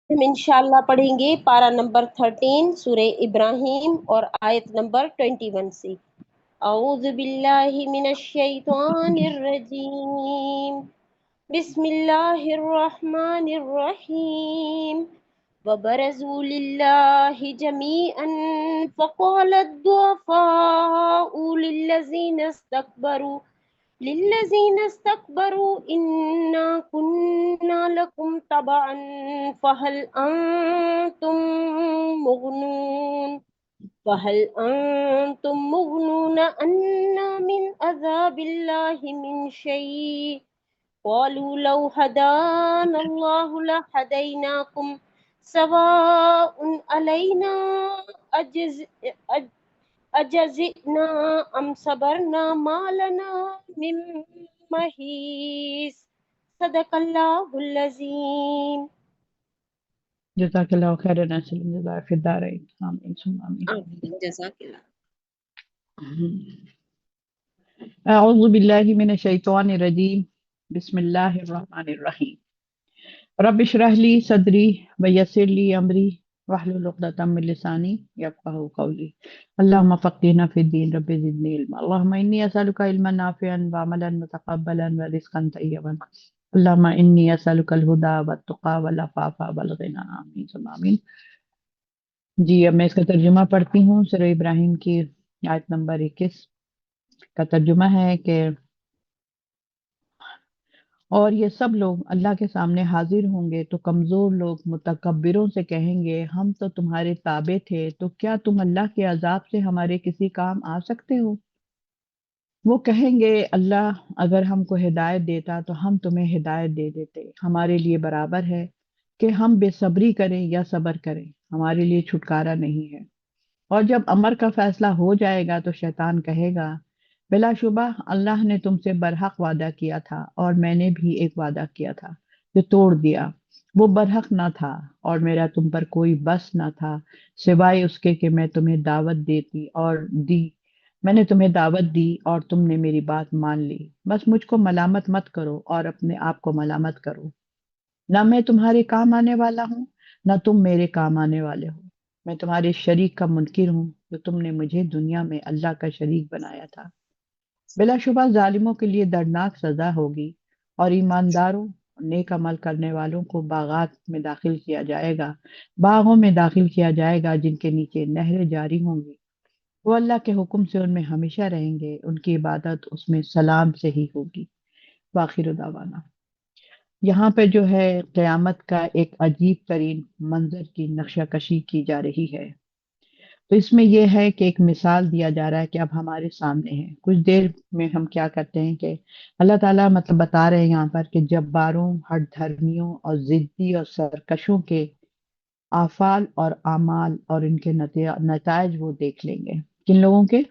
ہم انشاءاللہ پڑھیں گے پارہ نمبر 13 سورہ ابراہیم اور آیت نمبر 21 سے۔ اعوذ باللہ من الشیطان الرجیم، بسم اللہ الرحمن الرحیم۔ وبرزوا للہ جمیعا فقال الضعفاء للذين استكبروا إنا كنا لكم تبعا فهل أنتم مغنون عنا من عذاب الله من شيء قالوا لو هدانا الله لهديناكم سواء علينا أجزئنا أم صبرنا ما لنا من محيص۔ صدق اللہ العظیم۔ جزاک اللہ خیر ناصر جزاک فی الدارین آمین ثم آمین۔ آمین، جزاک اللہ۔ اعوذ باللہ من الشیطان الرجیم، بسم اللہ الرحمن الرحیم۔ رب اشرح لی صدری ویسر لی امری واحلل عقدۃ من لسانی یفقہوا قولی۔ اللہم فقہنا فی الدین رب زدنی علما۔ اللہم انی اسألک علما نافعا وعملا متقبلا ورزقا طیبا۔ اللہم انی اسألک الہدی والتقی والعفاف والغنی، آمین ثم آمین۔ جی اب میں اس کا ترجمہ پڑھتی ہوں۔ سورہ ابراہیم کی آیت نمبر 21 کا ترجمہ ہے کہ اور یہ سب لوگ اللہ کے سامنے حاضر ہوں گے تو کمزور لوگ متکبروں سے کہیں گے ہم تو تمہارے تابع تھے، تو کیا تم اللہ کے عذاب سے ہمارے کسی کام آ سکتے ہو؟ وہ کہیں گے اللہ اگر ہم کو ہدایت دیتا تو ہم تمہیں ہدایت دے دیتے، ہمارے لیے برابر ہے کہ ہم بے صبری کریں یا صبر کریں، ہمارے لیے چھٹکارا نہیں ہے۔ اور جب امر کا فیصلہ ہو جائے گا تو شیطان کہے گا بلا شبہ اللہ نے تم سے برحق وعدہ کیا تھا اور میں نے بھی ایک وعدہ کیا تھا جو توڑ دیا، وہ برحق نہ تھا اور میرا تم پر کوئی بس نہ تھا سوائے اس کے کہ میں تمہیں دعوت میں نے تمہیں دعوت دی اور تم نے میری بات مان لی، بس مجھ کو ملامت مت کرو اور اپنے آپ کو ملامت کرو، نہ میں تمہارے کام آنے والا ہوں نہ تم میرے کام آنے والے ہو، میں تمہارے شریک کا منکر ہوں جو تم نے مجھے دنیا میں اللہ کا شریک بنایا تھا۔ بلا شبہ ظالموں کے لیے دردناک سزا ہوگی اور ایمانداروں نیک عمل کرنے والوں کو باغات میں داخل کیا جائے گا، باغوں میں داخل کیا جائے گا جن کے نیچے نہریں جاری ہوں گی، وہ اللہ کے حکم سے ان میں ہمیشہ رہیں گے، ان کی عبادت اس میں سلام سے ہی ہوگی۔ وآخر دعوانا۔ یہاں پہ جو ہے قیامت کا ایک عجیب ترین منظر کی نقشہ کشی کی جا رہی ہے۔ تو اس میں یہ ہے کہ ایک مثال دیا جا رہا ہے کہ اب ہمارے سامنے ہے، کچھ دیر میں ہم کیا کرتے ہیں کہ اللہ تعالیٰ مطلب بتا رہے ہیں یہاں پر کہ جباروں، ہٹ دھرمیوں اور ضدی اور سرکشوں کے افعال اور اعمال اور ان کے نتائج وہ دیکھ لیں گے۔ کن لوگوں کے؟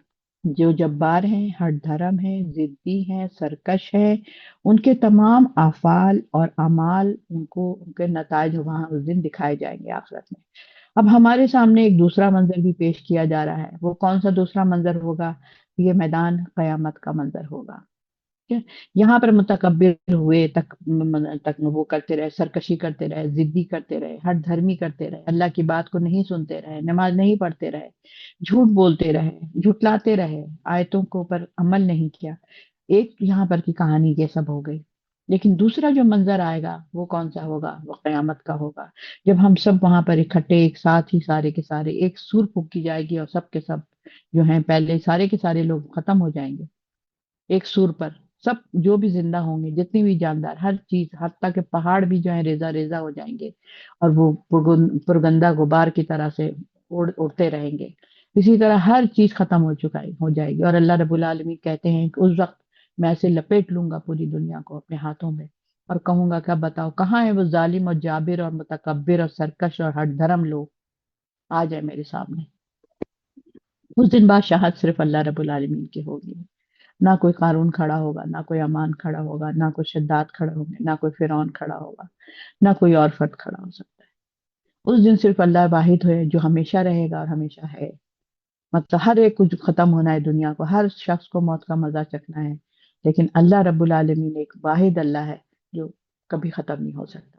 جو جبار ہیں، ہٹ دھرم ہیں، ضدی ہیں، سرکش ہیں، ان کے تمام افعال اور اعمال ان کے نتائج وہاں اس دن دکھائے جائیں گے آخرت میں۔ اب ہمارے سامنے ایک دوسرا منظر بھی پیش کیا جا رہا ہے، وہ کون سا دوسرا منظر ہوگا؟ یہ میدان قیامت کا منظر ہوگا۔ ٹھیک ہے؟ یہاں پر متکبر ہوئے تک وہ کرتے رہے، سرکشی کرتے رہے، ضدی کرتے رہے، ہٹ دھرمی کرتے رہے، اللہ کی بات کو نہیں سنتے رہے، نماز نہیں پڑھتے رہے، جھوٹ بولتے رہے، جھٹلاتے رہے، آیتوں کو پر عمل نہیں کیا، ایک یہاں پر کی کہانی یہ سب ہو گئی۔ لیکن دوسرا جو منظر آئے گا وہ کون سا ہوگا؟ وہ قیامت کا ہوگا، جب ہم سب وہاں پر اکٹھے ایک ساتھ ہی سارے کے سارے ایک سور پھونکی جائے گی اور سب کے سب جو ہیں پہلے سارے کے سارے لوگ ختم ہو جائیں گے ایک سور پر، سب جو بھی زندہ ہوں گے جتنی بھی جاندار ہر چیز، حتیٰ کہ پہاڑ بھی جو ہیں ریزہ ریزہ ہو جائیں گے اور وہ پرگندہ غبار کی طرح سے اڑتے رہیں گے، اسی طرح ہر چیز ختم ہو جائے گی، اور اللہ رب العالمین کہتے ہیں کہ اس وقت میں اسے لپیٹ لوں گا پوری دنیا کو اپنے ہاتھوں میں اور کہوں گا کہ بتاؤ کہاں ہے وہ ظالم اور جابر اور متکبر اور سرکش اور ہٹ دھرم لوگ، آ جائے میرے سامنے۔ اس دن بادشاہت صرف اللہ رب العالمین کی ہوگی، نہ کوئی قارون کھڑا ہوگا، نہ کوئی امان کھڑا ہوگا، نہ کوئی شداد کھڑا ہوگا، نہ کوئی فرعون کھڑا ہوگا، نہ کوئی اور فرد کھڑا ہو سکتا ہے۔ اس دن صرف اللہ واحد ہے جو ہمیشہ رہے گا اور ہمیشہ ہے، مطلب ہر ایک کو جو ختم ہونا ہے دنیا کو، ہر شخص کو موت کا مزہ چکھنا ہے، لیکن اللہ رب العالمین ایک واحد اللہ ہے جو کبھی ختم نہیں ہو سکتا۔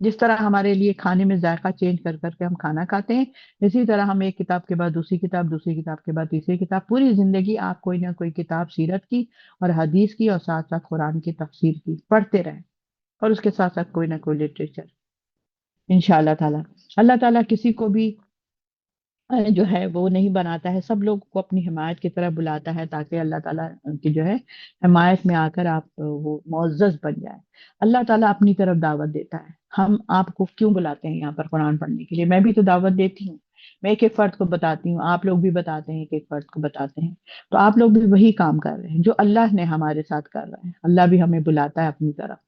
جس طرح ہمارے لیے کھانے میں ذائقہ چینج کر کر کے ہم کھانا کھاتے ہیں، اسی طرح ہم ایک کتاب کے بعد دوسری کتاب، دوسری کتاب کے بعد تیسری کتاب، پوری زندگی آپ کوئی نہ کوئی کتاب سیرت کی اور حدیث کی اور ساتھ ساتھ قرآن کی تفسیر کی پڑھتے رہیں، اور اس کے ساتھ ساتھ کوئی نہ کوئی لٹریچر، انشاءاللہ تعالیٰ۔ اللہ تعالیٰ کسی کو بھی جو ہے وہ نہیں بناتا ہے، سب لوگ کو اپنی حمایت کی طرف بلاتا ہے تاکہ اللہ تعالیٰ کی جو ہے حمایت میں آ کر آپ وہ معزز بن جائے۔ اللہ تعالیٰ اپنی طرف دعوت دیتا ہے، ہم آپ کو کیوں بلاتے ہیں یہاں پر قرآن پڑھنے کے لیے؟ میں بھی تو دعوت دیتی ہوں، میں ایک ایک فرد کو بتاتی ہوں، آپ لوگ بھی بتاتے ہیں، ایک ایک فرد کو بتاتے ہیں، تو آپ لوگ بھی وہی کام کر رہے ہیں جو اللہ نے ہمارے ساتھ کر رہے ہیں۔ اللہ بھی ہمیں بلاتا ہے اپنی طرف،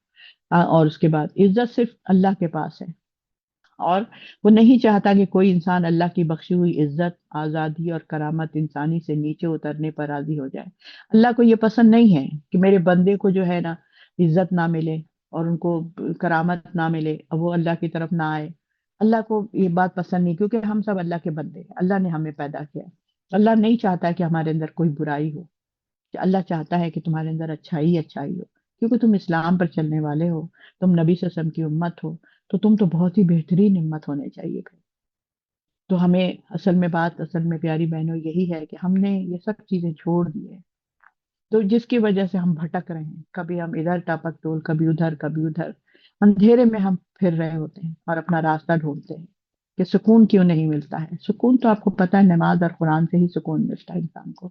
اور اس کے بعد عزت صرف اللہ کے پاس ہے، اور وہ نہیں چاہتا کہ کوئی انسان اللہ کی بخشی ہوئی عزت، آزادی اور کرامت انسانی سے نیچے اترنے پر راضی ہو جائے۔ اللہ کو یہ پسند نہیں ہے کہ میرے بندے کو جو ہے نا عزت نہ ملے اور ان کو کرامت نہ ملے اور وہ اللہ کی طرف نہ آئے۔ اللہ کو یہ بات پسند نہیں، کیونکہ ہم سب اللہ کے بندے ہیں، اللہ نے ہمیں پیدا کیا ہے۔ اللہ نہیں چاہتا کہ ہمارے اندر کوئی برائی ہو، کہ اللہ چاہتا ہے کہ تمہارے اندر اچھائی ہی اچھائی ہو، کیونکہ تم اسلام پر چلنے والے ہو، تم نبی صلی اللہ علیہ وسلم کی امت ہو، تو تم تو بہت ہی بہترین امت ہونے چاہیے پھر۔ تو ہمیں اصل میں پیاری بہنوں یہی ہے کہ ہم نے یہ سب چیزیں چھوڑ دی ہے، تو جس کی وجہ سے ہم بھٹک رہے ہیں، کبھی ہم ادھر ٹپک ٹول، کبھی ادھر کبھی ادھر، اندھیرے میں ہم پھر رہے ہوتے ہیں اور اپنا راستہ ڈھونڈتے ہیں کہ سکون کیوں نہیں ملتا ہے۔ سکون تو آپ کو پتہ ہے نماز اور قرآن سے ہی سکون ملتا ہے انسان کو۔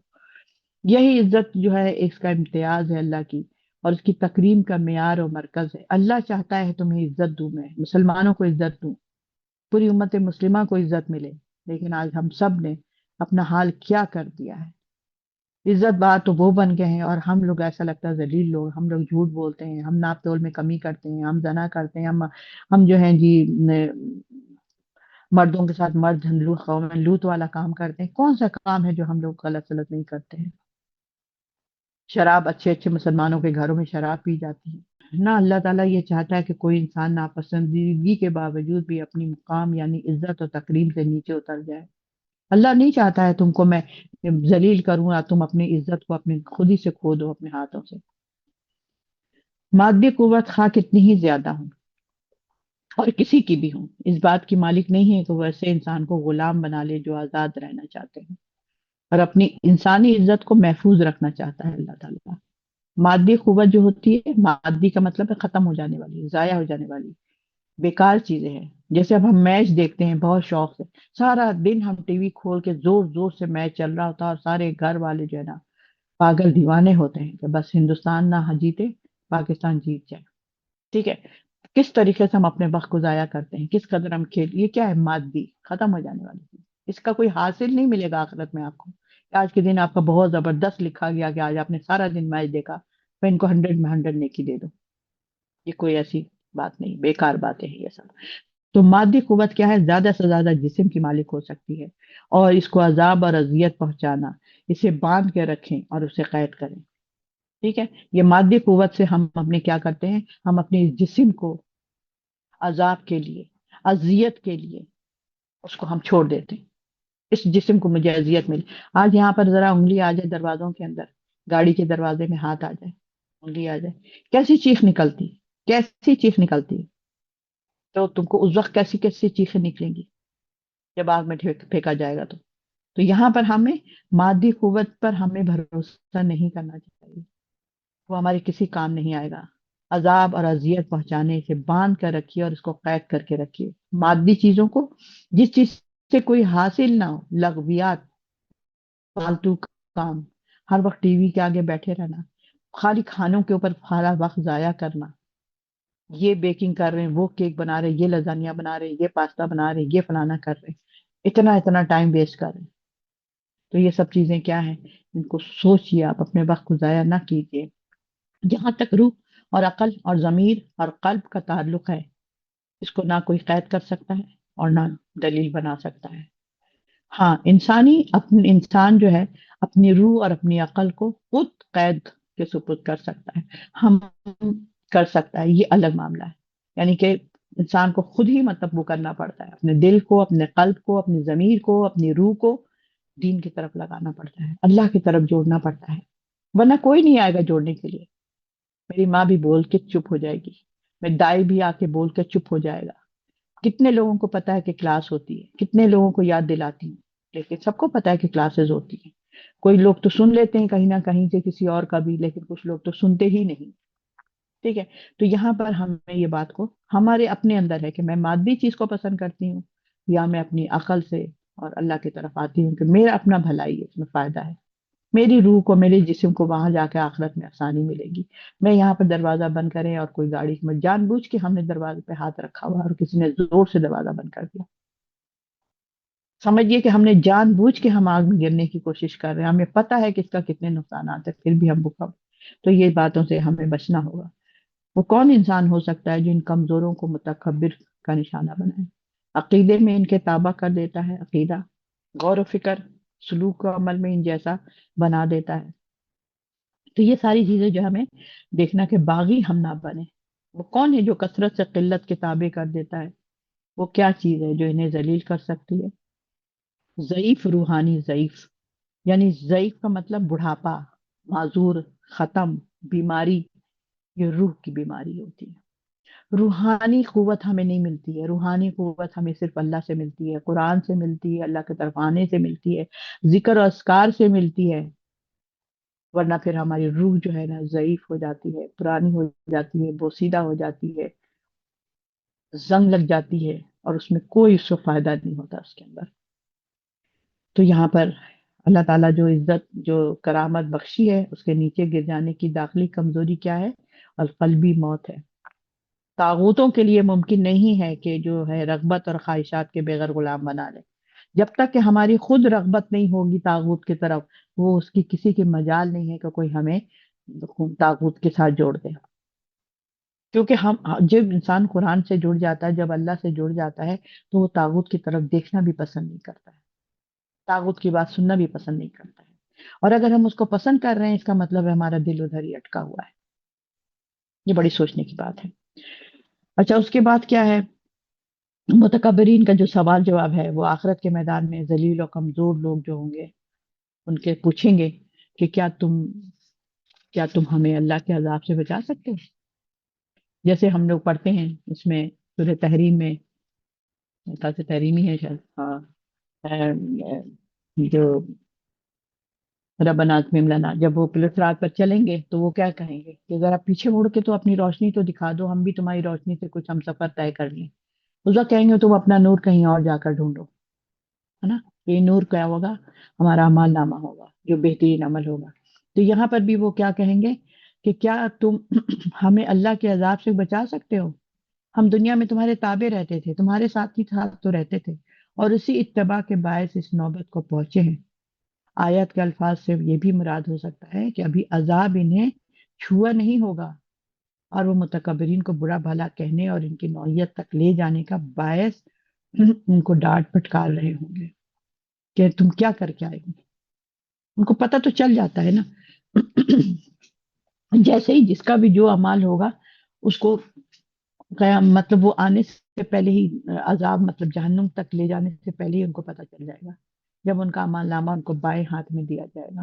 یہی عزت جو ہے اس کا امتیاز ہے اللہ کی، اور اس کی تکریم کا معیار اور مرکز ہے۔ اللہ چاہتا ہے تمہیں عزت دوں، میں مسلمانوں کو عزت دوں، پوری امت مسلمہ کو عزت ملے، لیکن آج ہم سب نے اپنا حال کیا کر دیا ہے۔ عزت بات تو وہ بن گئے ہیں، اور ہم لوگ ایسا لگتا ہے ذلیل لوگ، ہم لوگ جھوٹ بولتے ہیں، ہم ناپ تول میں کمی کرتے ہیں، ہم زنا کرتے ہیں، ہم جو ہیں جی مردوں کے ساتھ مرد قوم لوط والا کام کرتے ہیں۔ کون سا کام ہے جو ہم لوگ غلط سلط نہیں کرتے ہیں؟ شراب، اچھے اچھے مسلمانوں کے گھروں میں شراب پی جاتی ہے نا۔ اللہ تعالیٰ یہ چاہتا ہے کہ کوئی انسان ناپسندیدگی کے باوجود بھی اپنی مقام یعنی عزت اور تکریم سے نیچے اتر جائے۔ اللہ نہیں چاہتا ہے تم کو میں ذلیل کروں یا تم اپنی عزت کو اپنے خود ہی سے کھو دو اپنے ہاتھوں سے۔ مادی قوت خواہ کتنی ہی زیادہ ہوں اور کسی کی بھی ہوں، اس بات کی مالک نہیں ہے کہ وہ ایسے انسان کو غلام بنا لے جو آزاد رہنا چاہتے ہیں اور اپنی انسانی عزت کو محفوظ رکھنا چاہتا ہے اللہ تعالیٰ۔ مادی قوت جو ہوتی ہے، مادی کا مطلب ہے ختم ہو جانے والی، ضائع ہو جانے والی، بیکار چیزیں ہیں۔ جیسے اب ہم میچ دیکھتے ہیں بہت شوق سے، سارا دن ہم ٹی وی کھول کے زور زور سے میچ چل رہا ہوتا ہے، اور سارے گھر والے جو ہے نا پاگل دیوانے ہوتے ہیں کہ بس ہندوستان نہ جیتے، پاکستان جیت جائے۔ ٹھیک ہے، کس طریقے سے ہم اپنے وقت کو ضائع کرتے ہیں، کس قدر ہم کھیل، یہ کیا ہے؟ مادی، ختم ہو جانے والی چیز، اس کا کوئی حاصل نہیں ملے گا آخرت میں آپ کو۔ آج کے دن آپ کا بہت زبردست لکھا گیا کہ آج آپ نے سارا دن میچ دیکھا، تو ان کو 100 میں 100 نیکی دے دو، یہ کوئی ایسی بات نہیں، بیکار باتیں ہیں یہ سب۔ تو مادی قوت کیا ہے؟ زیادہ سے زیادہ جسم کی مالک ہو سکتی ہے، اور اس کو عذاب اور اذیت پہنچانا، اسے باندھ کے رکھیں اور اسے قید کریں۔ ٹھیک ہے، یہ مادی قوت سے ہم اپنے کیا کرتے ہیں؟ ہم اپنے جسم کو عذاب کے لیے، اذیت کے لیے اس کو ہم چھوڑ دیتے ہیں۔ اس جسم کو مجھے اذیت ملی، آج یہاں پر ذرا انگلی آ جائے دروازوں کے اندر، گاڑی کے دروازے میں ہاتھ آ جائے، انگلی آ جائے، کیسی چیخ نکلتی، کیسی چیخ نکلتی، تو تم کو اس وقت کیسی کیسی چیخیں نکلیں گی جب آگ میں پھینکا جائے گا تو یہاں پر ہمیں مادی قوت پر ہمیں بھروسہ نہیں کرنا چاہیے، وہ ہمارے کسی کام نہیں آئے گا۔ عذاب اور اذیت پہنچانے سے باندھ کر رکھیے اور اس کو قید کر کے رکھیے۔ مادی چیزوں کو، جس چیز سے کوئی حاصل نہ ہو، لغویات، فالتو کام، ہر وقت ٹی وی کے آگے بیٹھے رہنا، خالی کھانوں کے اوپر سارا وقت ضائع کرنا، یہ بیکنگ کر رہے ہیں، وہ کیک بنا رہے ہیں، یہ لزانیہ بنا رہے ہیں، یہ پاستا بنا رہے ہیں، یہ فلانا کر رہے ہیں، اتنا ٹائم ویسٹ کر رہے ہیں۔ تو یہ سب چیزیں کیا ہیں؟ ان کو سوچیے، آپ اپنے وقت کو ضائع نہ کیجیے۔ جہاں تک روح اور عقل اور ضمیر اور قلب کا تعلق ہے، اس کو نہ کوئی قید کر سکتا ہے اور نہ دلیل بنا سکتا ہے۔ ہاں، انسان جو ہے اپنی روح اور اپنی عقل کو خود قید کے سپرد کر سکتا ہے، ہم کر سکتا ہے، یہ الگ معاملہ ہے۔ یعنی کہ انسان کو خود ہی مطلب وہ کرنا پڑتا ہے، اپنے دل کو، اپنے قلب کو، اپنی ضمیر کو، اپنی روح کو دین کی طرف لگانا پڑتا ہے، اللہ کی طرف جوڑنا پڑتا ہے، ورنہ کوئی نہیں آئے گا جوڑنے کے لیے۔ میری ماں بھی بول کے چپ ہو جائے گی، میں دائی بھی آ کے بول کے چپ ہو جائے گا. کتنے لوگوں کو پتا ہے کہ کلاس ہوتی ہے, کتنے لوگوں کو یاد دلاتی ہوں, لیکن سب کو پتا ہے کہ کلاسز ہوتی ہیں. کوئی لوگ تو سن لیتے ہیں کہیں نہ کہیں سے کسی اور کا بھی, لیکن کچھ لوگ تو سنتے ہی نہیں. ٹھیک ہے, تو یہاں پر ہمیں یہ بات کو ہمارے اپنے اندر ہے کہ میں مادی چیز کو پسند کرتی ہوں یا میں اپنی عقل سے اور اللہ کی طرف آتی ہوں کہ میرا اپنا بھلائی ہے, اس میں فائدہ ہے, میری روح کو میرے جسم کو وہاں جا کے آخرت میں آسانی ملے گی. میں یہاں پر دروازہ بند کریں اور کوئی گاڑی میں جان بوجھ کے ہم نے دروازے پہ ہاتھ رکھا ہوا اور کسی نے زور سے دروازہ بند کر دیا, سمجھیے کہ ہم نے جان بوجھ کے ہم آگ میں گرنے کی کوشش کر رہے ہیں, ہمیں پتا ہے کہ اس کا کتنے نقصانات ہیں, پھر بھی ہم بکا. تو یہ باتوں سے ہمیں بچنا ہوگا. وہ کون انسان ہو سکتا ہے جو ان کمزوروں کو متکبر کا نشانہ بنائے, عقیدے میں ان کے تابع کر دیتا ہے, عقیدہ, غور و فکر, سلوک و عمل میں ان جیسا بنا دیتا ہے. تو یہ ساری چیزیں جو ہمیں دیکھنا کہ باغی ہم نہ بنے. وہ کون ہے جو کثرت سے قلت کے تابع کر دیتا ہے؟ وہ کیا چیز ہے جو انہیں ذلیل کر سکتی ہے؟ ضعیف روحانی ضعیف, یعنی ضعیف کا مطلب بڑھاپا, معذور, ختم, بیماری. یہ روح کی بیماری ہوتی ہے. روحانی قوت ہمیں نہیں ملتی ہے, روحانی قوت ہمیں صرف اللہ سے ملتی ہے, قرآن سے ملتی ہے, اللہ کی طرف آنے سے ملتی ہے, ذکر و اذکار سے ملتی ہے. ورنہ پھر ہماری روح جو ہے نا ضعیف ہو جاتی ہے, پرانی ہو جاتی ہے, بوسیدہ ہو جاتی ہے, زنگ لگ جاتی ہے, اور اس میں کوئی اس کو فائدہ نہیں ہوتا اس کے اندر. تو یہاں پر اللہ تعالیٰ جو عزت جو کرامت بخشی ہے, اس کے نیچے گر جانے کی داخلی کمزوری کیا ہے؟ القلبی موت ہے. طاغوتوں کے لیے ممکن نہیں ہے کہ جو ہے رغبت اور خواہشات کے بغیر غلام بنا لے. جب تک کہ ہماری خود رغبت نہیں ہوگی طاغوت کی طرف, وہ اس کی کسی کی مجال نہیں ہے کہ کوئی ہمیں طاغوت کے ساتھ جوڑ دے. کیونکہ ہم جب انسان قرآن سے جڑ جاتا ہے, جب اللہ سے جڑ جاتا ہے, تو وہ طاغوت کی طرف دیکھنا بھی پسند نہیں کرتا ہے, طاغوت کی بات سننا بھی پسند نہیں کرتا ہے. اور اگر ہم اس کو پسند کر رہے ہیں, اس کا مطلب ہے ہمارا دل ادھر ہی اٹکا ہوا ہے. یہ بڑی سوچنے کی بات ہے. اچھا, اس کے بعد کیا ہے؟ متکبرین کا جو سوال جواب ہے وہ آخرت کے میدان میں ذلیل و کمزور لوگ جو ہوں گے, ان کے پوچھیں گے کہ کیا تم ہمیں اللہ کے عذاب سے بچا سکتے ہو؟ جیسے ہم لوگ پڑھتے ہیں اس میں سورہ تحریم میں, سے تحریمی ہے شاید, ہاں, جو ربنا اتمم لنا, جب وہ پلس رات پر چلیں گے تو وہ کیا کہیں گے کہ ذرا پیچھے مڑ کے تو اپنی روشنی تو دکھا دو, ہم بھی تمہاری روشنی سے کچھ ہم سفر طے کر لیں. اس وقت کہیں گے تم اپنا نور کہیں اور جا کر ڈھونڈو, ہے نا. یہ نور کیا ہوگا؟ ہمارا اعمال نامہ ہوگا, جو بہترین عمل ہوگا. تو یہاں پر بھی وہ کیا کہیں گے کہ کیا تم ہمیں اللہ کے عذاب سے بچا سکتے ہو؟ ہم دنیا میں تمہارے تابع رہتے تھے, تمہارے ساتھ ہی ساتھ تو رہتے تھے, اور اسی اتباع کے باعث اس نوبت کو پہنچے ہیں. آیت کے الفاظ سے یہ بھی مراد ہو سکتا ہے کہ ابھی عذاب انہیں چھوا نہیں ہوگا, اور وہ متکبرین کو برا بھلا کہنے اور ان کی نوعیت تک لے جانے کا باعث ان کو ڈانٹ پھٹکار رہے ہوں گے کہ تم کیا کر کے آئے ہو. ان کو پتہ تو چل جاتا ہے نا. جیسے ہی جس کا بھی جو اعمال ہوگا, اس کو مطلب وہ آنے سے پہلے ہی عذاب مطلب جہنم تک لے جانے سے پہلے ہی ان کو پتہ چل جائے گا, جب ان کا اعمال نامہ ان کو بائیں ہاتھ میں دیا جائے گا,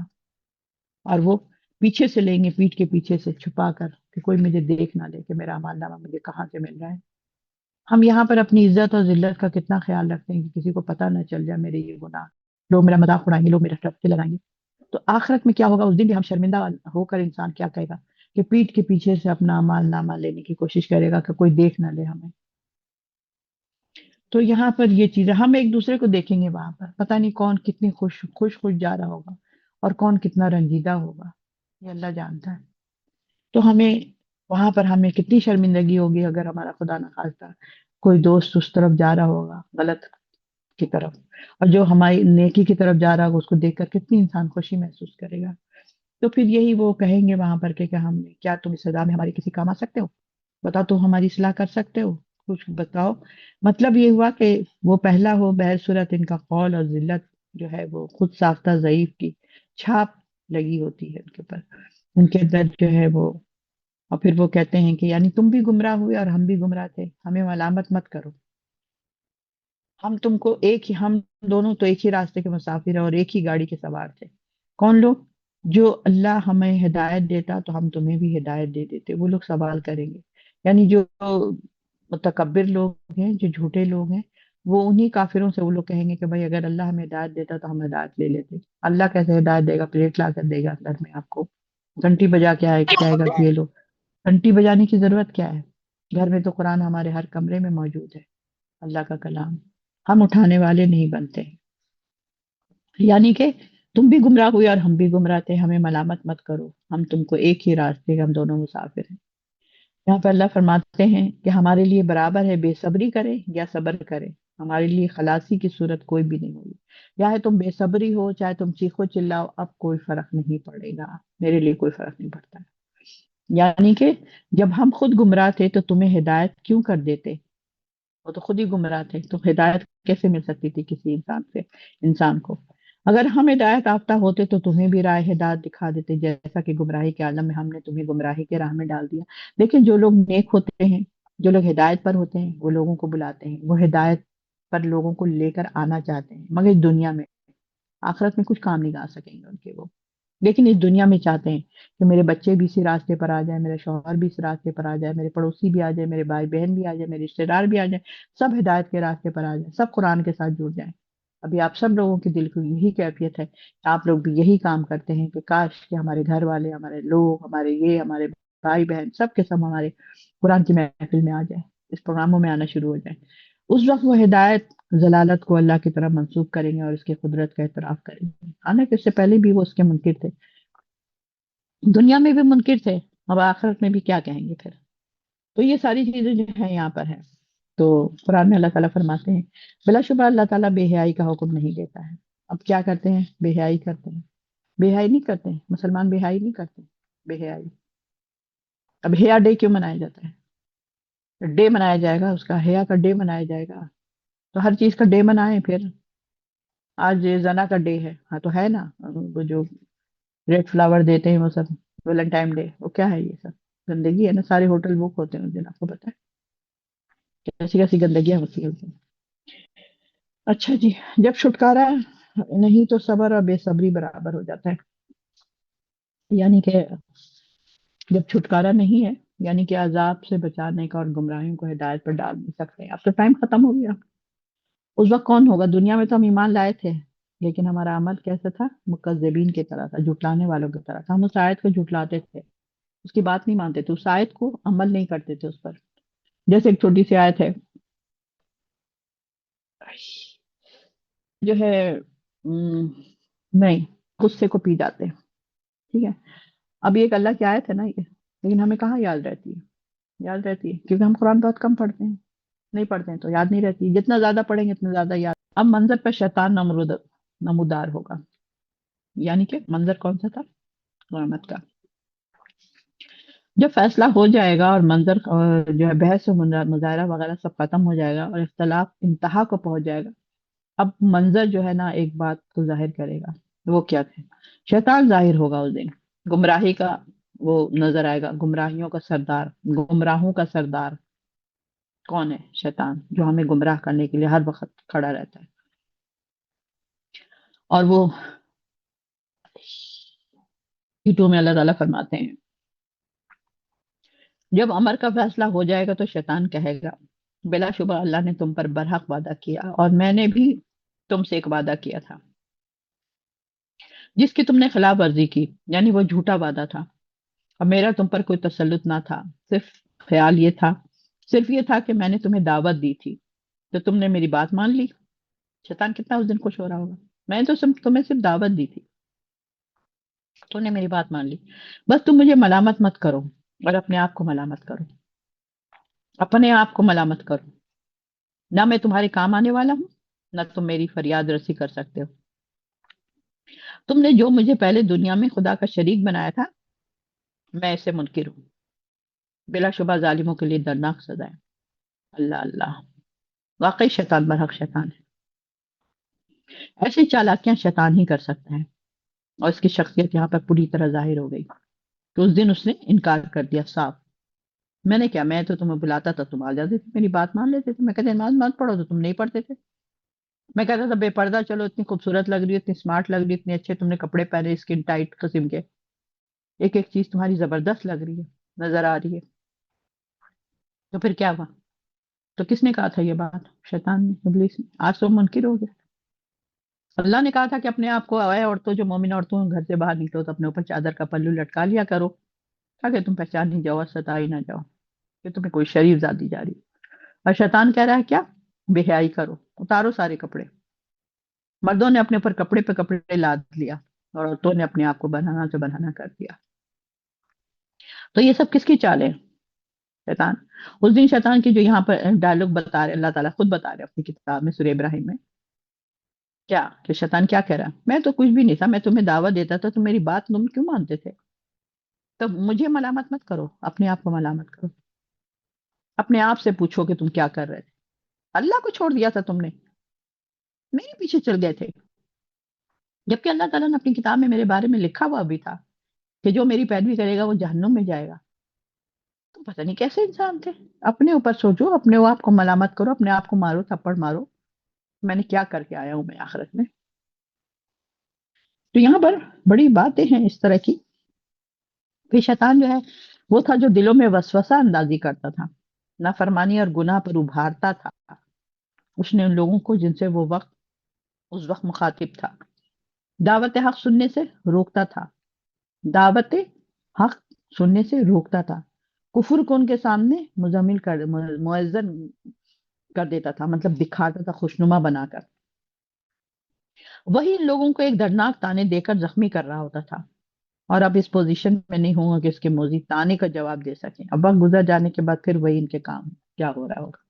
اور وہ پیچھے سے لیں گے, پیٹھ کے پیچھے سے چھپا کر, کہ کوئی مجھے دیکھ نہ لے کہ میرا اعمال نامہ مجھے کہاں سے مل رہا ہے. ہم یہاں پر اپنی عزت اور ذلت کا کتنا خیال رکھتے ہیں کہ کسی کو پتہ نہ چل جائے میرے یہ گناہ, لوگ میرا مذاق اڑائیں گے, لوگ میرا ٹپکے لگائیں گے. تو آخرت میں کیا ہوگا؟ اس دن بھی ہم شرمندہ ہو کر انسان کیا کہے گا کہ پیٹھ کے پیچھے سے اپنا اعمال نامہ لینے کی کوشش کرے گا کہ کوئی دیکھ نہ لے ہمیں. تو یہاں پر یہ چیز ہے, ہم ایک دوسرے کو دیکھیں گے وہاں پر, پتہ نہیں کون کتنی خوش خوش خوش جا رہا ہوگا اور کون کتنا رنجیدہ ہوگا, یہ اللہ جانتا ہے. تو ہمیں وہاں پر ہمیں کتنی شرمندگی ہوگی اگر ہمارا خدا نخواستہ کوئی دوست اس طرف جا رہا ہوگا غلط کی طرف, اور جو ہماری نیکی کی طرف جا رہا ہوگا اس کو دیکھ کر کتنی انسان خوشی محسوس کرے گا. تو پھر یہی وہ کہیں گے وہاں پر کہ ہم کیا تم اس سزا میں ہماری کسی کام آ سکتے ہو؟ بتاؤ تم ہماری اصلاح کر سکتے ہو؟ کچھ بتاؤ. مطلب یہ ہوا کہ وہ پہلا ہو بہر صورت ان کا قول اور ذلت جو ہے وہ خود ساختہ ضعیف کی چھاپ لگی ہوتی ہے ان کے اوپر, ان کے اندر جو ہے وہ. اور پھر وہ کہتے ہیں کہ یعنی تم بھی گمراہ ہوئے اور ہم بھی گمراہ تھے, ہمیں ملامت مت کرو. ہم تم کو ہم دونوں تو ایک ہی راستے کے مسافر ہیں اور ایک ہی گاڑی کے سوار تھے. کون لوگ؟ جو اللہ ہمیں ہدایت دیتا تو ہم تمہیں بھی ہدایت دے دیتے. وہ لوگ سوال کریں گے یعنی جو متکبر لوگ ہیں، جو جھوٹے لوگ ہیں، وہ انہی کافروں سے وہ لوگ کہیں گے کہ بھائی اگر اللہ ہمیں ہدایت دیتا تو ہم ہدایت لے لیتے. اللہ کیسے ہدایت دے گا؟ پلیٹ لا کر دے گا گھر میں آپ کو، گھنٹی بجا کے کہے گا کہ یہ لو. گھنٹی بجانے کی ضرورت کیا ہے؟ گھر میں تو قرآن ہمارے ہر کمرے میں موجود ہے، اللہ کا کلام. ہم اٹھانے والے نہیں بنتے. یعنی کہ تم بھی گمراہ ہوئے اور ہم بھی گمراہ تھے، ہمیں ملامت مت کرو، ہم تم کو ایک ہی راستے کے، ہم دونوں مسافر ہیں. یہاں پہ اللہ فرماتے ہیں کہ ہمارے لیے برابر ہے بے صبری کرے یا صبر کرے، ہمارے لیے خلاصی کی صورت کوئی بھی نہیں ہوگی. چاہے تم بے صبری ہو، چاہے تم چیخو چلاؤ، اب کوئی فرق نہیں پڑے گا، میرے لیے کوئی فرق نہیں پڑتا. یعنی کہ جب ہم خود گمراہ تھے تو تمہیں ہدایت کیوں کر دیتے؟ وہ تو خود ہی گمراہ تھے، تو ہدایت کیسے مل سکتی تھی کسی انسان کو؟ اگر ہم ہدایت یافتہ ہوتے تو تمہیں بھی راہ ہدایت دکھا دیتے، جیسا کہ گمراہی کے عالم میں ہم نے تمہیں گمراہی کے راہ میں ڈال دیا. لیکن جو لوگ نیک ہوتے ہیں، جو لوگ ہدایت پر ہوتے ہیں، وہ لوگوں کو بلاتے ہیں، وہ ہدایت پر لوگوں کو لے کر آنا چاہتے ہیں، مگر اس دنیا میں، آخرت میں کچھ کام نہیں آ سکیں گے ان کے وہ. لیکن اس دنیا میں چاہتے ہیں کہ میرے بچے بھی اسی راستے پر آ جائیں، میرے شوہر بھی اس راستے پر آ جائے، میرے پڑوسی بھی آ جائے، میرے بھائی بہن بھی آ جائے، میرے رشتے دار بھی آ جائیں، سب ہدایت کے راستے پر آ جائیں، سب قرآن کے ساتھ جڑ جائیں. ابھی آپ سب لوگوں کے دل کو یہی کیفیت ہے کہ آپ لوگ بھی یہی کام کرتے ہیں کہ کاش کہ ہمارے گھر والے، ہمارے لوگ، ہمارے بھائی بہن سب کے سب ہمارے قرآن کی محفل میں آ جائیں، اس پروگراموں میں آنا شروع ہو جائیں. اس وقت وہ ہدایت ضلالت کو اللہ کی طرف منسوخ کریں گے اور اس کی قدرت کا اعتراف کریں گے. حالانکہ اس سے پہلے بھی وہ اس کے منکر تھے، دنیا میں بھی منکر تھے، اب آخرت میں بھی کیا کہیں گے پھر؟ تو یہ ساری چیزیں جو ہیں یہاں پر ہیں. تو قرآن میں اللہ تعالیٰ فرماتے ہیں بلا شبہ اللہ تعالیٰ بے حیائی کا حکم نہیں دیتا ہے. اب کیا کرتے ہیں؟ بے حیائی کرتے ہیں. بے حیائی نہیں کرتے ہیں مسلمان، بے حیائی نہیں کرتے. بے حیائی. اب حیا ڈے کیوں منایا جاتا ہے؟ ڈے منایا جائے گا، اس کا حیا کا ڈے منایا جائے گا، تو ہر چیز کا ڈے منائیں پھر. آج زنا کا ڈے ہے، ہاں تو ہے نا، وہ جو ریڈ فلاور دیتے ہیں وہ سب، ویلنٹائن ڈے، وہ کیا ہے؟ یہ سب گندگی ہے نا. سارے ہوٹل بک ہوتے ہیں اس دن، آپ کو پتا ہے کیسی کیسی گندگیاں ہوتی ہیں اس دن. اچھا جی، جب چھٹکارا نہیں تو صبر اور بے صبری برابر ہو جاتا ہے. یعنی کہ جب چھٹکارا نہیں ہے، یعنی کہ عذاب سے بچانے کا اور گمراہیوں کو ہدایت پر ڈال نہیں سکتے. اب تو ٹائم ختم ہو گیا. اس وقت کون ہوگا؟ دنیا میں تو ہم ایمان لائے تھے، لیکن ہمارا عمل کیسا تھا؟ مکذبین کی طرح تھا، جھٹلانے والوں کی طرح تھا. ہم اس آیت کو جھٹلاتے تھے، اس کی بات نہیں مانتے تھے، اس آیت کو عمل نہیں کرتے تھے اس پر. جیسے ایک چھوٹی سی آیت ہے جو ہے نہیں، غصے کو پی جاتے ہیں. ٹھیک ہے، اب یہ ایک اللہ کی آیت ہے نا یہ، لیکن ہمیں کہاں یاد رہتی ہے؟ یاد رہتی ہے کیونکہ ہم قرآن بہت کم پڑھتے ہیں. نہیں پڑھتے ہیں تو یاد نہیں رہتی، جتنا زیادہ پڑھیں گے اتنا زیادہ یاد. اب منظر پہ شیطان نمودار ہوگا. یعنی کہ منظر کون سا تھا؟ قیامت کا. جب فیصلہ ہو جائے گا اور منظر جو ہے بحث و مظاہرہ وغیرہ سب ختم ہو جائے گا اور اختلاف انتہا کو پہنچ جائے گا، اب منظر جو ہے نا ایک بات کو ظاہر کرے گا. وہ کیا تھے؟ شیطان ظاہر ہوگا اس دن. گمراہی کا وہ نظر آئے گا، گمراہیوں کا سردار، گمراہوں کا سردار کون ہے؟ شیطان، جو ہمیں گمراہ کرنے کے لیے ہر وقت کھڑا رہتا ہے. اور وہ ہیٹو میں اللہ تعالیٰ فرماتے ہیں جب امر کا فیصلہ ہو جائے گا تو شیطان کہے گا بلا شبہ اللہ نے تم پر برحق وعدہ کیا اور میں نے بھی تم سے ایک وعدہ کیا تھا جس کی تم نے خلاف ورزی کی. یعنی وہ جھوٹا وعدہ تھا اور میرا تم پر کوئی تسلط نہ تھا، صرف خیال یہ تھا، صرف یہ تھا کہ میں نے تمہیں دعوت دی تھی تو تم نے میری بات مان لی. شیطان کتنا اس دن خوش ہو رہا ہوگا، میں تو تمہیں صرف دعوت دی تھی، تم نے میری بات مان لی. بس تم مجھے ملامت مت کرو اور اپنے آپ کو ملامت کرو، اپنے آپ کو ملامت کرو. نہ میں تمہارے کام آنے والا ہوں، نہ تم میری فریاد رسی کر سکتے ہو. تم نے جو مجھے پہلے دنیا میں خدا کا شریک بنایا تھا میں اسے منکر ہوں. بلا شبہ ظالموں کے لیے دردناک سزا ہے. اللہ اللہ، واقعی شیطان برحق شیطان ہے. ایسی چالاکیاں شیطان ہی کر سکتا ہے اور اس کی شخصیت یہاں پر پوری طرح ظاہر ہو گئی. تو اس دن اس نے انکار کر دیا صاف. میں نے کیا، میں تو تمہیں بلاتا تھا تم آ جاتے تھے، میری بات مان لیتے تھے. میں کہتے نماز مت پڑھو تو تم نہیں پڑھتے تھے. میں کہتا تھا بے پردہ چلو، اتنی خوبصورت لگ رہی ہے، اتنی اسمارٹ لگ رہی ہے، اتنے اچھے تم نے کپڑے پہنے اسکن ٹائٹ قسم کے، ایک ایک چیز تمہاری زبردست لگ رہی ہے، نظر آ رہی ہے. تو پھر کیا ہوا؟ تو کس نے کہا تھا یہ بات؟ شیطان نے، ابلیس نے۔ آج تو منکر ہو گیا۔ اللہ نے کہا تھا کہ اپنے آپ کو، اے عورتوں، جو مومن عورتوں ہیں، گھر سے باہر نکلو تو اپنے اوپر چادر کا پلو لٹکا لیا کرو تاکہ تم پہچان نہیں جاؤ اور ستائی نہ جاؤ کہ تمہیں کوئی شریف ذات دی جا رہی۔ اور شیطان کہہ رہا ہے کیا؟ بے حیائی کرو، اتارو سارے کپڑے۔ مردوں نے اپنے اوپر کپڑے پہ کپڑے لاد لیا اور عورتوں نے اپنے آپ کو بنانا سے بنانا کر دیا۔ تو یہ سب کس کی چال ہے؟ شیطان۔ اس دن شیطان کی جو یہاں پر ڈائلگ بتا رہے، اللہ تعالیٰ خود بتا رہے اپنی کتاب میں سورہ ابراہیم میں، کیا کہ شیطان کیا کہہ رہا؟ میں تو کچھ بھی نہیں تھا، میں تمہیں دعوت دیتا تھا، تم میری بات تم کیوں مانتے تھے؟ تب مجھے ملامت مت کرو، اپنے آپ کو ملامت کرو، اپنے آپ سے پوچھو کہ تم کیا کر رہے تھے۔ اللہ کو چھوڑ دیا تھا تم نے، میرے پیچھے چل گئے تھے، جبکہ اللہ تعالیٰ نے اپنی کتاب میں میرے بارے میں لکھا ہوا بھی تھا کہ جو میری پیروی کرے گا وہ جہنم میں جائے گا۔ تم پتہ نہیں کیسے انسان تھے۔ اپنے اوپر سوچو، اپنے آپ کو ملامت کرو، اپنے آپ کو مارو، تھپڑ مارو، میں نے کیا کر کے آیا ہوں میں آخرت میں۔ تو یہاں پر بڑی باتیں ہیں اس طرح کی کہ شیطان جو ہے وہ تھا جو دلوں میں وسوسہ اندازی کرتا تھا، نافرمانی اور گناہ پر ابھارتا تھا۔ اس نے ان لوگوں کو جن سے وہ اس وقت مخاطب تھا، دعوت حق سننے سے روکتا تھا، دعوت حق سننے سے روکتا تھا، کفر کو ان کے سامنے مزمل کر معزن کر دیتا تھا، مطلب دکھاتا تھا خوشنما بنا کر۔ وہی ان لوگوں کو ایک دردناک تانے دے کر زخمی کر رہا ہوتا تھا، اور اب اس پوزیشن میں نہیں ہوں گا کہ اس کے موذی تانے کا جواب دے سکیں۔ اب وقت گزر جانے کے بعد پھر وہی ان کے کام کیا ہو رہا ہوگا۔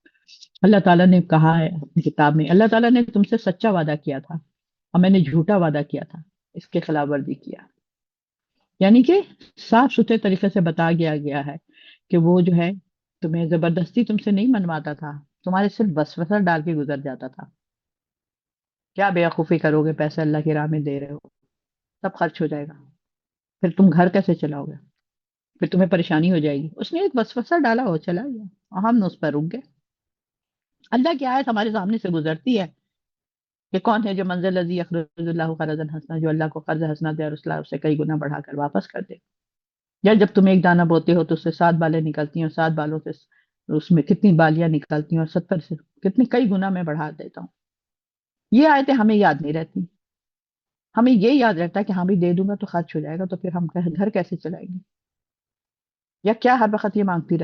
اللہ تعالیٰ نے کہا ہے اپنی کتاب میں، اللہ تعالیٰ نے تم سے سچا وعدہ کیا تھا اور میں نے جھوٹا وعدہ کیا تھا، اس کے خلاف ورزی کیا۔ یعنی کہ صاف ستھرے طریقے سے بتا گیا ہے کہ وہ جو ہے تمہیں زبردستی تم سے نہیں منواتا تھا، تمہارے صرف وسوسہ ڈال کے گزر جاتا تھا۔ کیا بیوقوفی کرو گے، پیسے اللہ کی راہ میں دے رہے ہو، سب خرچ ہو جائے گا، پھر تم گھر کیسے چلاؤ گے، پھر تمہیں پریشانی ہو جائے گی۔ اس نے ایک وسوسہ ڈالا ہو چلا گیا اور ہم نے اس پر رک گئے۔ اللہ کی آیت ہمارے سامنے سے گزرتی ہے کہ کون ہے جو منزل الذی یقرض اللہ قرضا حسنا، جو اللہ کو قرض حسنا دے اور اسے کئی گنا بڑھا کر واپس کر دے۔ یا جب تم ایک دانہ بوتے ہو تو اس سے 7 بالیں نکلتی ہیں، اور 7 بالوں سے اس میں کتنی بالیاں نکلتی ہیں، اور 70 سے کتنی کئی گنا میں بڑھا دیتا ہوں۔ یہ آیتیں ہمیں یاد نہیں رہتی، ہمیں یہ یاد رہتا ہے کہ ہاں بھی دے دوں گا تو خرچ ہو جائے گا، تو پھر ہم گھر کیسے چلائیں گے؟ یا کیا ہر وقت یہ مانگتی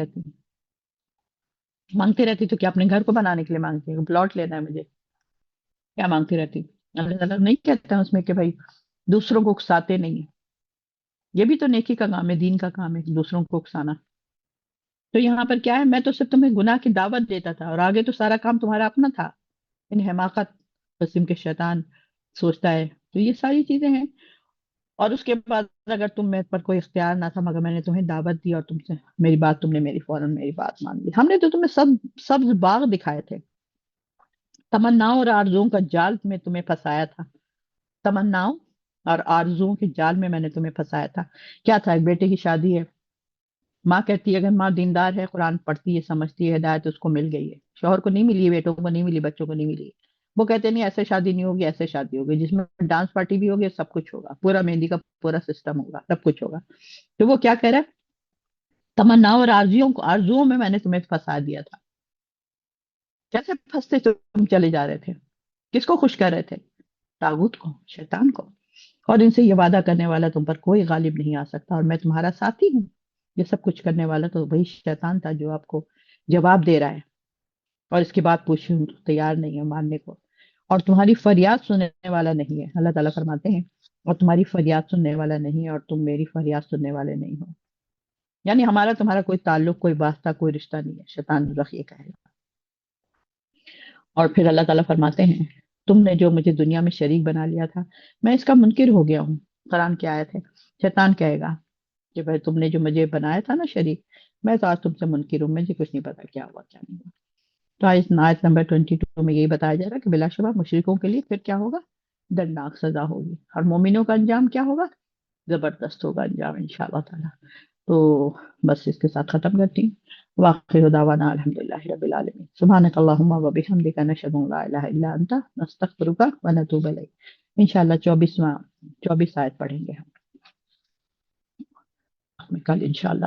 رہتی تو کیا اپنے گھر کو بنانے کے لیے مانگتی ہے، پلاٹ لینا ہے مجھے، کیا مانگتی رہتی؟ اللہ تعالیٰ نہیں کہتا اس میں کہ بھائی دوسروں کو اکساتے نہیں ہیں، یہ بھی تو نیکی کا کام ہے، دین کا کام ہے دوسروں کو اکسانا۔ تو یہاں پر کیا ہے، میں تو صرف تمہیں گناہ کی دعوت دیتا تھا اور آگے تو سارا کام تمہارا اپنا تھا۔ ان حماقت قسم کے شیطان سوچتا ہے، تو یہ ساری چیزیں ہیں۔ اور اس کے بعد اگر تم میں پر کوئی اختیار نہ تھا مگر میں نے تمہیں دعوت دی اور تم سے میری بات، تم نے فوراً میری بات مان لی۔ ہم نے تو تمہیں سبز باغ دکھائے تھے، تمناؤں اور آرزوؤں کا جال میں تمہیں پھنسایا تھا، تمناؤں اور آرزوؤں کے جال میں نے تمہیں پھنسایا تھا۔ کیا تھا؟ ایک بیٹے کی شادی ہے، ماں کہتی ہے اگر ماں دیندار ہے، قرآن پڑھتی ہے، سمجھتی ہے، ہدایت اس کو مل گئی ہے، شوہر کو نہیں ملی ہے، بیٹوں کو نہیں ملی، بچوں کو نہیں ملی۔ وہ کہتے نہیں ایسے شادی نہیں ہوگی، ایسے شادی ہوگی جس میں ڈانس پارٹی بھی ہوگی، سب کچھ ہوگا، پورا مہندی کا پورا سسٹم ہوگا، سب کچھ ہوگا۔ تو وہ کیا کہہ رہا ہے؟ تمناؤں اور آرزوؤں میں نے تمہیں پھنسا دیا تھا۔ کیسے پھنستے تم چلے جا رہے تھے؟ کس کو خوش کر رہے تھے؟ طاغوت کو، شیطان کو۔ اور ان سے یہ وعدہ کرنے والا تم پر کوئی غالب نہیں آ سکتا، اور میں تمہارا ساتھی ہوں۔ یہ سب کچھ کرنے والا تو وہی شیطان تھا جو آپ کو جواب دے رہا ہے، اور اس کے بعد پوچھیں تیار نہیں ہے ماننے کو، اور تمہاری فریاد سننے والا نہیں ہے۔ اللہ تعالیٰ فرماتے ہیں اور تمہاری فریاد سننے والا نہیں ہے، اور تم میری فریاد سننے والے نہیں ہو۔ یعنی ہمارا تمہارا کوئی تعلق، کوئی واسطہ، کوئی رشتہ نہیں ہے، شیطان رخ یہ کہے گا۔ اور پھر اللہ تعالیٰ فرماتے ہیں تم نے جو مجھے دنیا میں شریک بنا لیا تھا، میں اس کا منکر ہو گیا ہوں۔ قرآن کی آیت ہے۔ شیطان کہے گا کہ بھائی تم نے جو مجھے بنایا تھا نا شریک، میں تو آج تم سے منکر ہوں، مجھے کچھ نہیں پتا کیا ہوا کیا نہیں ہوا۔ تو آیت نمبر 22 میں یہی بتایا جا رہا ہے کہ بلا شبہ مشرکوں کے لیے پھر کیا ہوگا؟ دردناک سزا ہوگی، اور مومنوں کا انجام کیا ہوگا؟ زبردست ہوگا انجام انشاءاللہ تعالی۔ تو بس اس کے ساتھ ختم کرتی ہوں۔ واخر دعوانا الحمدللہ رب العالمین، سبحانک اللہم و بحمدک، نشہد ان لا الہ الا انت، نستغفرک و نتوب الیک۔ انشاءاللہ 24 آیت پڑھیں گے ہم کل انشاءاللہ۔